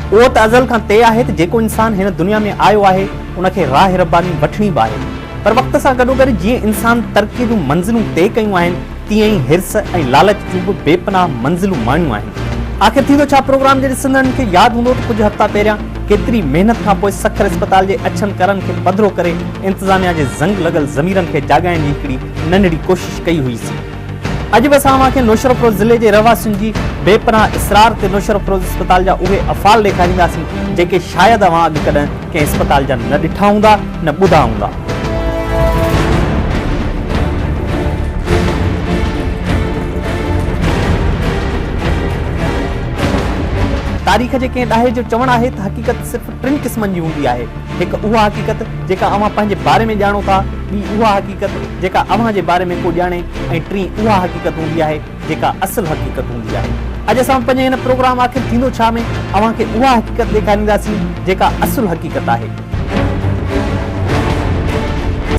उहो त अज़ल खां तय आहे त जेको इंसान हिन दुनिया में आयो आहे उनखे राह रब्बानी वठणी बि आहे। पर वक़्त सां गॾोगॾु जीअं इंसान तरक़ी जूं मंज़िलूं तय कयूं आहिनि तीअं ई हिर्स ऐं लालच जूं बि बेपनाह मंज़िलूं माणियूं आहिनि। आख़िर थींदो छा प्रोग्राम जे ॾिसंदड़नि खे यादि हूंदो त कुझु हफ़्ता पहिरियां केतिरी महिनत खां पोइ सखर अस्पताल जे अछनि करनि खे पधिरो करे इंतिज़ामिया जे ज़ंग लॻल ज़मीरनि खे जाॻाइण जी हिकिड़ी नंढड़ी कोशिशि कई हुईसीं। अॼु बि असां तव्हांखे नौशर अफरोज़ ज़िले जे रहवासियुनि जी बेपनाह इसरार ते नौशर अफरोज़ अस्पताल जा उहे अफ़ाल ॾेखारींदासीं जेके शायदि अवां अॻु कॾहिं कंहिं अस्पताल जा न ॾिठा हूंदा न ॿुधा हूंदा। तारीख़ जे कंहिं ॾाहे जो चवणु आहे त हक़ीक़त सिर्फ़ु टिनि क़िस्मनि जी हूंदी आहे। हिकु उहा हक़ीक़त जेका अवां पंहिंजे बारे में ॼाणो था, ॿी उहा हक़ीक़त जेका अवां जे बारे में को ॼाणे, ऐं टीं उहा हक़ीक़त हूंदी आहे जेका असुल हक़ीक़त हूंदी आहे। अॼु असां पंहिंजे हिन प्रोग्राम आख़िर थींदो छा में अवां खे उहा हक़ीक़त ॾेखारींदासीं जेका असुल हक़ीक़त आहे।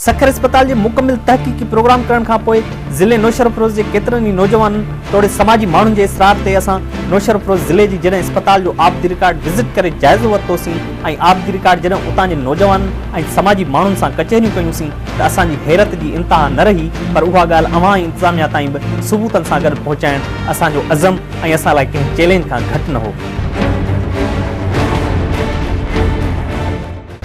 सखर अस्पताल जे मुकमिल तहक़ीक़ी प्रोग्राम करण खां पोइ ज़िले नौशर अफरोज़ जे केतिरनि ई नौजवाननि तोड़े समाजी माण्हुनि जे इसरार ते असां नौशर अफरोज़ ज़िले जी जॾहिं अस्पताल जो आबदी रिकार्ड विज़िट करे जाइज़ो वरितोसीं ऐं आबदी रिकार्ड जॾहिं उतां जे नौजवाननि ऐं समाजी माण्हुनि सां कचहरियूं कयूंसीं त असांजी हैरत जी इंतिहा न रही, पर उहा ॻाल्हि अवां ऐं इंतिज़ामिया ताईं बि सबूतनि सां गॾु पहुचाइणु असांजो अज़म ऐं असां लाइ कंहिं चैलेंज खां घटि न हो।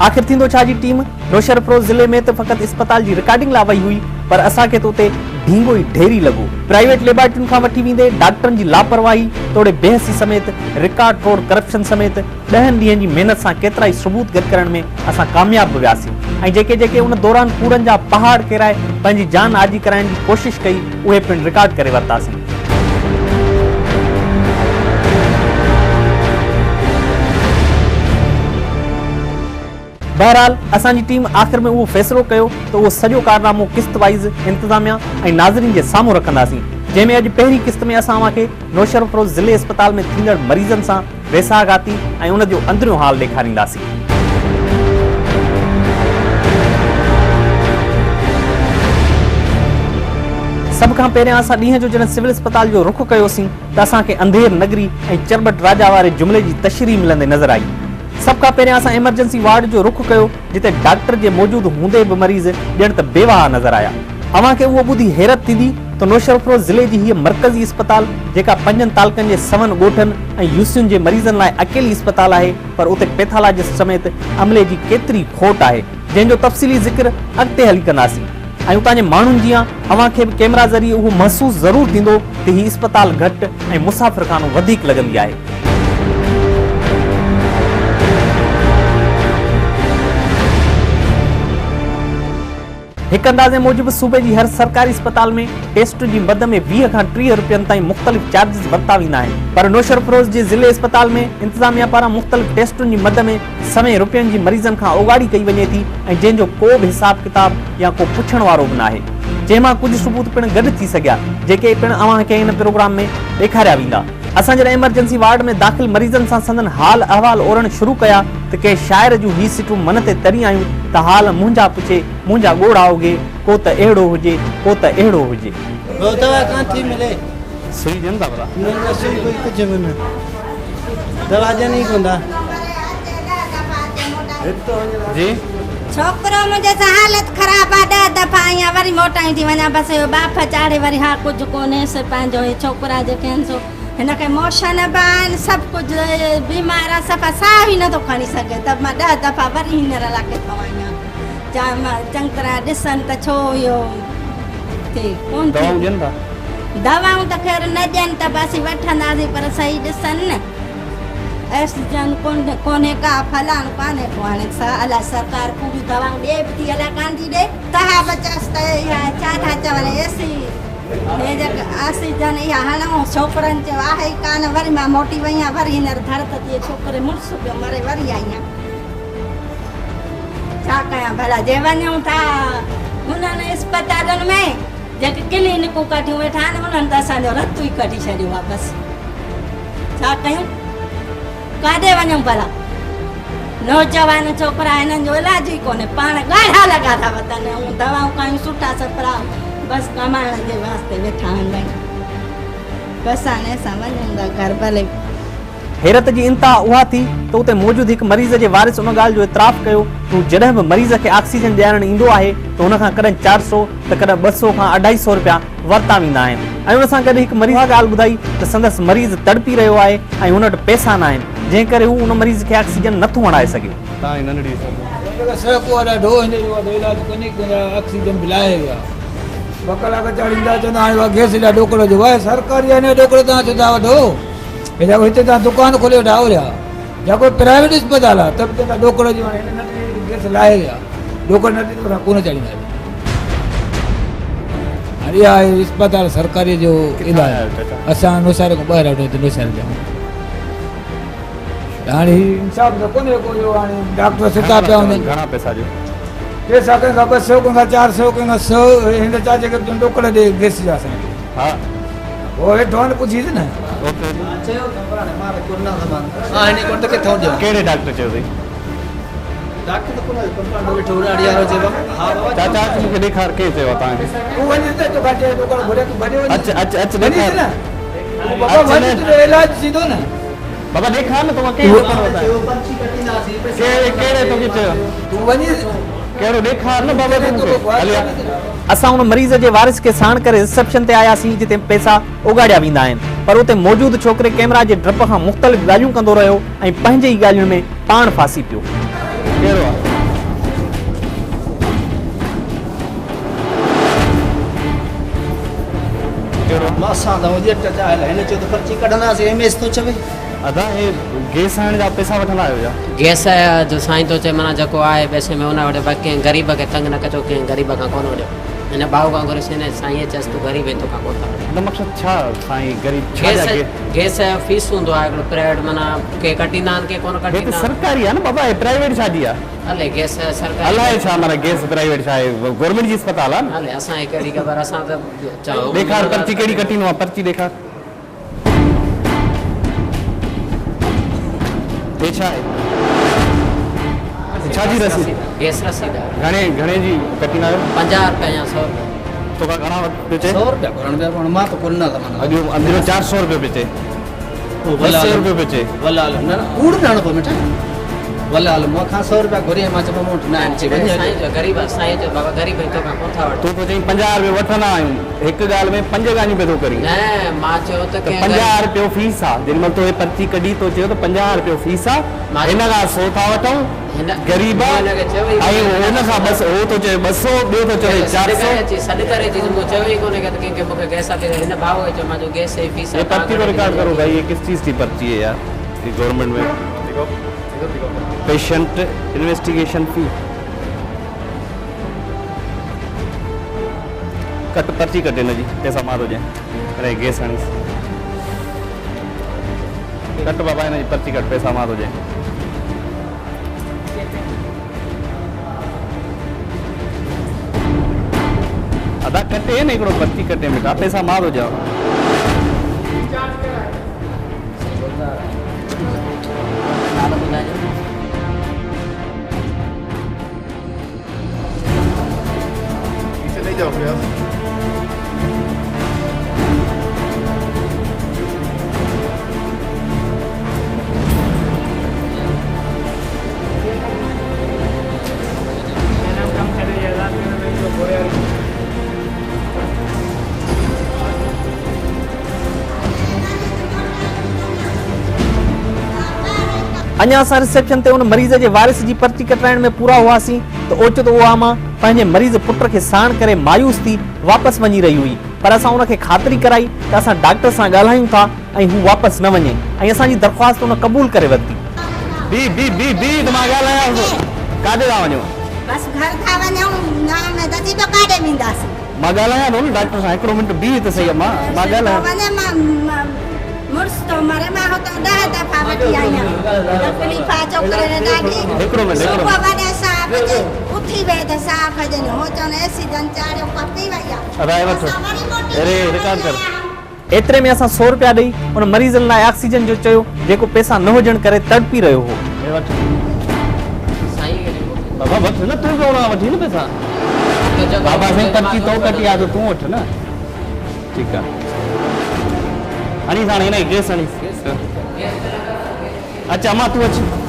आख़िर थींदो छा जी टीम नौशर अफरोज़ ज़िले में त फ़क़ति अस्पताल जी रिकॉर्डिंग लाइ वई हुई, पर असांखे त उते ढींगो ई ढेरी लॻो। प्राइवेट लेबोरेटरियुनि खां वठी वेंदे डॉक्टरनि जी लापरवाही तोड़े बेहसी समेत रिकॉर्ड तोड़ करप्शन समेत 10 ॾींहंनि जी महिनत सां केतिरा ई सबूत गॾु करण में असां कामयाब बि वियासीं ऐं जेके उन दौरान कूड़नि जा पहाड़ किराए पंहिंजी जान आजी कराइण जी कोशिशि कई उहे पिणु रिकॉर्ड करे वरितासीं। बहरहाल असांजी टीम आख़िर में उहो फ़ैसिलो कयो त उहो सॼो कारनामो क़िस्त वाइज़ इंतिज़ामिया ऐं नाज़रीन जे साम्हूं रखंदासीं, जंहिंमें अॼु पहिरीं क़िस्त में असां तव्हांखे नौशर अफरोज़ ज़िले अस्पताल में थींदड़ मरीज़नि सां वेसाघाती ऐं उन जो अंदरियों हाल ॾेखारींदासीं। सभ खां पहिरियां असां ॾींहं जो जॾहिं सिविल अस्पताल जो रुख़ कयोसीं त असांखे अंधेर नगरी ऐं चरबट राजा वारे जुमिले जी तशरीह मिलंदे नज़र आई। सभ खां पहिरियां असां एमरजेंसी वार्ड जो रुख़ कयो जिते डॉक्टर जे मौजूदु हूंदे बि मरीज़ ॼण त बेवाह नज़र आया। अवां खे उहो ॿुधी हैरत थींदी त नौशर अफरोज़ ज़िले जी हीअ मरकज़ी अस्पताल जेका 5 तालुकनि जे 7 ॻोठनि ऐं यूसियुनि जे मरीज़नि लाइ अकेली अस्पताल आहे, पर उते पैथोलॉजिस्ट समेत अमले जी केतिरी खोट आहे जंहिंजो तफ़सीली ज़िक्र अॻिते हली कंदासीं। ऐं उतां जे माण्हुनि जीअं अवां खे बि कैमरा ज़रिए उहो महसूसु ज़रूरु थींदो त हीअ अस्पताल घटि ऐं मुसाफ़िर खानो वधीक लॻंदी आहे। हिकु अंदाज़े मूजिबि सूबे जी हर सरकारी अस्पताल में टेस्ट जी मद में 20 खां 30 रुपयनि ताईं मुख़्तलिफ़ चार्जिस वरिता वेंदा आहिनि, पर नौशर अफरोज़ जे ज़िले अस्पताल में इंतिज़ामिया पारां मुख़्तलिफ़ टेस्टुनि जी मद में समय रुपयनि जी मरीज़नि खां ओगाड़ी कई वञे थी ऐं जंहिंजो को बि हिसाब किताब या को पुछण वारो बि न आहे, जंहिंमां कुझु सबूत पिणु गॾु थी सघिया जेके पिणु अवां खे हिन प्रोग्राम में ॾेखारिया वेंदा। असां जॾहिं एमरजेंसी वार्ड में दाख़िल मरीज़नि सां संदन हाल अहवाल ओरण शुरू कया त कंहिं शाइर जूं ही सीटूं मन ते तरी आयूं त हाल मुंहिंजा पुछे मुंहिंजा ॻोड़ा हुजे, को त अहिड़ो हुजे, को त अहिड़ो हुजे। दवा कहाँ थी मिले? सुई जनता बरा न सुई कोई कुछ भी न दवा जनी कोंदा जी छोकरो मुझे हालत खराब आ, 10 दफा आया वरी मोटाई थी वना, बस बाप चाड़े वरी हा कुछ कोने से पांजो छोकरा जे कैंसो हिनखे मोशन बान सब कुछ बीमार सफ़ा साह ही न तो खणी सके, तब मां 10 दफा वरी हिनर लाके थवाया जाम चंग तरह ॾिसन त छो यो ते कोन दवाऊं ॾियनि था। दवाऊं त ख़ैर न ॾियनि त बस वठंदासीं, पर सही ॾिसन न ऐस जन कोने का फलान काने को हाणे अलाए सरकार पूरी दवाऊं ॾे बि थी अलाए कान थी ॾे तहा बचस त छा था चवनि एसी हे जेका ऑक्सीजन इहा हणूं छोकिरनि चयो आहे ई कान, वरी मां मोटी वई आहियां, वरी हींअर धरत थी छोकिरे मुड़ुसु पियो मरे वरी आई आहियां, छा कयां भला जे वञूं था हुननि अस्पतालुनि में जेके क्लिनिकूं कढियूं वेठा आहिनि उन्हनि त असांजो रतु ई कढी छॾियो आहे, बसि छा कयूं काॾे वञूं भला। नौजवान छोकिरा हिननि जो इलाज ई कोन्हे, पाण ॻाढ़ा लॻा था वतन ऐं दवाऊं कयूं सुठा सपरा बसि कमाइण जे वास्ते वेठा आहिनि, बसि हाणे असां वञूं था घर भले हैरत जी इंतहा उहा थी त उते मौजूद हिकु मरीज़ जे वारिस उन ॻाल्हि जो इतराफ़ कयो त जॾहिं बि मरीज़ खे ऑक्सीजन ॾियारण ईंदो आहे त हुन खां कॾहिं 400 त कॾहिं 200 खां 250 रुपया वरिता वेंदा आहिनि ऐं हुन सां गॾु हिकु मरीज़ ॻाल्हि ॿुधाई त संदसि मरीज़ तड़पी रहियो आहे ऐं हुन वटि पैसा न आहिनि जंहिं करे हू उन मरीज़ खे ऑक्सीजन नथो हणाए सघे। ऑक्सीजन मिलाए विया 2 कलाक चाढ़ींदा चवंदा हाणे गैस हेॾा ॾोकड़ जो आहे सरकारी आहे ॾोकड़ तव्हां चवंदा वठो हेॾा हिते तव्हां दुकान खोले वेठा हो या कोई प्राइवेट अस्पताल आहे त बि चवंदा ॾोकड़ जो हाणे गैस लाहे विया ॾोकड़ न ॾींदो कोन चाढ़ींदा हाणे इहा आहे अस्पताल सरकारी जो इलाज असां नौसारे खां ॿाहिरि वठो हिते नौसारे जा हाणे इंसाफ़ त कोन्हे को हाणे डॉक्टर सुठा पिया हूंदा आहिनि घणा पैसा जो पैसा कंहिंखां 200 कंहिंखां 400 कंहिंखां 100 हिन चाचे खे ॾोकड़ ॾे गैस जा असांखे हा वो हेठो वञी पुछीसि न कहिड़े डॉक्टर चयो अथई चाचा मूंखे ॾेखार केरु चयो तव्हांखे तूं वञी त तो घाटे ॾोकड़ घुरे तूं भॼे वञी अच वञीसि न बाबा वञी तुंहिंजो इलाज थींदो न बाबा ॾेखार न तव्हां कहिड़ो कहिड़े तोखे चयो तूं वञी कहिड़ो ॾेखार न बाबा असां हुन मरीज़ जे वारिस खे साण करे रिसेप्शन ते आयासीं जिते पैसा उगाड़िया वेंदा आहिनि पर उते मौजूद छोकिरे कैमरा जे डप खां मुख़्तलिफ़ ॻाल्हियूं कंदो रहियो ऐं पंहिंजे ई ॻाल्हियुनि में पाण फासी पियो। कहिड़ो आहे असां त ॼट चाहे हिन चयो त पर्ची कढंदासीं एमएस थो चवे अदा हे गैस आणण जा पैसा वठंदा आहियो छा? गैस जो साईं थो चए माना जेको आहे पैसे में उन वटि बाक़ी कंहिं ग़रीब खे तंग न कजो कंहिं ग़रीब खां कोन वठो हिन भाऊ खां घुरिस हिन साईं चएसि तूं ग़रीब आहीं तोखां कोन था वठो न मक़सदु छा साईं ग़रीब छा जा गैस जो फीस हूंदो आहे हिकिड़ो प्राइवेट माना के कटींदा आहिनि के कोन हे त कटींदा सरकारी आहे न बाबा हे प्राइवेट शादी आहे हले गैस सरकारी अलाए छा माना गैस प्राइवेट छा आहे गवर्नमेंट जी अस्पताल आहे न हले असांखे कहिड़ी ख़बर असां त चलो ॾेखार पर्ची कहिड़ी कटींदो आहे पर्ची ॾेखार हे छा आहे छा जी रसीद गैस रसीद घणे घणे जी कटींदा आहियो 50 रुपया या 100 रुपया तोखां घणा पियो चए 100 रुपया भरण पिया पण मां त कोन न तमाम अॼु अंदरि 400 रुपयो पियो चए 200 रुपयो पियो चए वला न कूड़ ॾियणो पियो मिठा वला मूं खां 100 रुपया घुरी मां चयो मूं वटि न आहिनि चई साईं जो ग़रीब आहे साईं जो बाबा ग़रीब आहीं तोखां कोन था वठो तूं तो चई 50 रुपया वठंदा आहियूं हिकु ॻाल्हि में 5 ॻाल्हियूं पियो थो करी न मां चयो त कंहिं 50 रुपयो फीस आहे जेॾी महिल तो हे पर्ची कढी तो चयो त 50 रुपयो फीस आहे हिन खां 100 था वठूं ग़रीब आहे ऐं हुन खां बस हो तो चए 200 ॿियो तो चए 400 सॾु करे अची मूं चयो ई कोन्हे कि कंहिंखे मूंखे गैस आहे हिन भाउ खे चयो मां जो गैस जी फीस ये पर्ची को रिकॉर्ड करो भाई ये किस चीज़ की पर्ची है यार ये गवर्नमेंट में पेशेंट इन्वेस्टिगेशन फी कट पर्ची कटे न जी पैसा मारो जाए अरे गैस हणी कट बाबा इन जी पर्ची कट पैसा मारो जाए अदा कटे न हिकिड़ो पर्ची कटे मिटा पैसा मारो जाओ अञा असां रिसेप्शन ते उन मरीज़ जे वारिस जी पर्ची कटाइण में पूरा हुआसीं त ओचितो उहा मां पंहिंजे मरीज़ पुट खे साण करे मायूस थी वापसि वञी रही हुई पर असां उनखे ख़ातिरी कराई त असां डॉक्टर सां ॻाल्हायूं था ऐं हू वापसि न वञे ऐं असांजी दरख़्वास्त उन क़बूल करे वरिती। बी मां ॻाल्हायां काॾे था वञो बस घर था वञूं नाम में दती तो काॾे वेंदासीं मां ॻाल्हायां थो न डॉक्टर सां हिकिड़ो मिंट बी त सही मां ॻाल्हायां वञे मां मुर्स तो मरे मां हो तो 10 दफ़ा वठी आई आहियां तकलीफ़ छोकिरे ने ॾाढी हिकिड़ो मिंट सुबुह वञे साहब जे उथी वे त साहब जन हो चवनि एक्सीडेंट चाढ़ियो कपी वई आहे अरे वठो अरे रिकॉर्ड कर एतिरे में असां 100 रुपया ॾेई उन मरीज़नि लाइ ऑक्सीजन जो चयो जेको पैसा न हुजण करे तड़पी रहियो हो। बाबा वठ न तूं कौन वठी न पैसा बाबा से पर्ची तो कटी आ तो तू वठ न ठीक है हनी साणी न गैस हनी अच अमा तूं अच